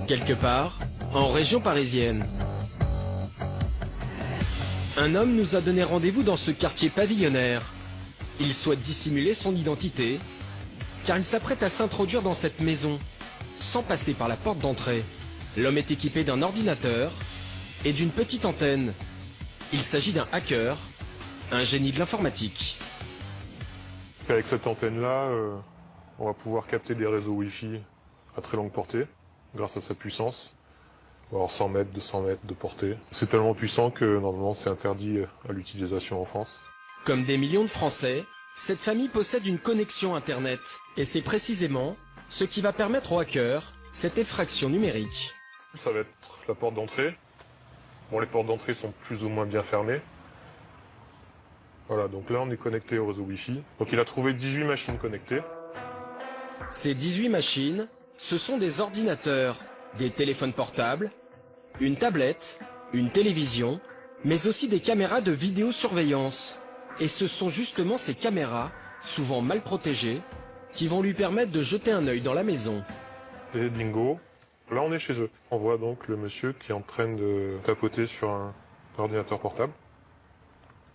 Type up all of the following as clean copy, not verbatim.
Quelque part, en région parisienne. Un homme nous a donné rendez-vous dans ce quartier pavillonnaire. Il souhaite dissimuler son identité, car il s'apprête à s'introduire dans cette maison, sans passer par la porte d'entrée. L'homme est équipé d'un ordinateur et d'une petite antenne. Il s'agit d'un hacker, un génie de l'informatique. Avec cette antenne-là, on va pouvoir capter des réseaux Wi-Fi à très longue portée, grâce à sa puissance. On va avoir 100 mètres, 200 mètres de portée. C'est tellement puissant que normalement c'est interdit à l'utilisation en France. Comme des millions de Français, cette famille possède une connexion Internet. Et c'est précisément ce qui va permettre aux hackers cette effraction numérique. Ça va être la porte d'entrée. Bon, les portes d'entrée sont plus ou moins bien fermées. Voilà, donc là on est connecté au réseau Wi-Fi. Donc il a trouvé 18 machines connectées. Ces 18 machines, ce sont des ordinateurs, des téléphones portables, une tablette, une télévision, mais aussi des caméras de vidéosurveillance. Et ce sont justement ces caméras, souvent mal protégées, qui vont lui permettre de jeter un œil dans la maison. Et bingo, là on est chez eux. On voit donc le monsieur qui est en train de tapoter sur un ordinateur portable.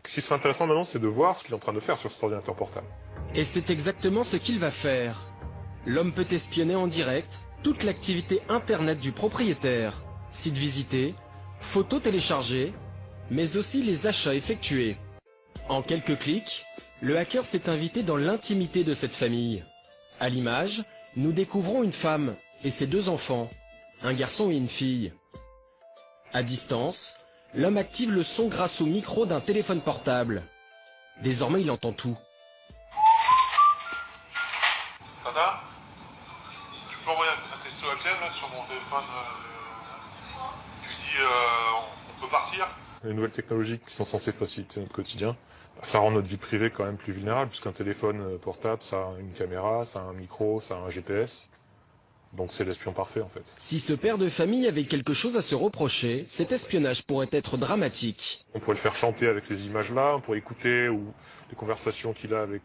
Ce qui serait intéressant maintenant, c'est de voir ce qu'il est en train de faire sur cet ordinateur portable. Et c'est exactement ce qu'il va faire. L'homme peut espionner en direct toute l'activité Internet du propriétaire, sites visités, photos téléchargées, mais aussi les achats effectués. En quelques clics, le hacker s'est invité dans l'intimité de cette famille. À l'image, nous découvrons une femme et ses 2 enfants, un garçon et une fille. À distance, l'homme active le son grâce au micro d'un téléphone portable. Désormais, il entend tout. Tata, tu peux envoyer un texto à Ken là, sur mon téléphone. Tu dis on peut partir. Les nouvelles technologies qui sont censées faciliter notre quotidien, ça rend notre vie privée quand même plus vulnérable, puisqu'un téléphone portable, ça a une caméra, ça a un micro, ça a un GPS. Donc c'est l'espion parfait en fait. Si ce père de famille avait quelque chose à se reprocher, cet espionnage pourrait être dramatique. On pourrait le faire chanter avec ces images-là, on pourrait écouter ou les conversations qu'il a avec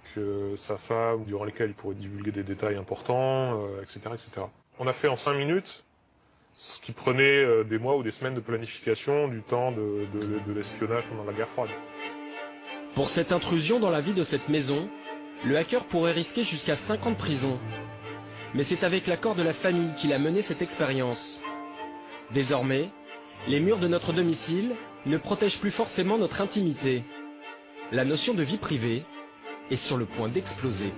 sa femme, durant lesquelles il pourrait divulguer des détails importants, etc., etc. On a fait en 5 minutes ce qui prenait des mois ou des semaines de planification du temps de l'espionnage pendant la guerre froide. Pour cette intrusion dans la vie de cette maison, le hacker pourrait risquer jusqu'à 5 ans de prison. Mais c'est avec l'accord de la famille qu'il a mené cette expérience. Désormais, les murs de notre domicile ne protègent plus forcément notre intimité. La notion de vie privée est sur le point d'exploser.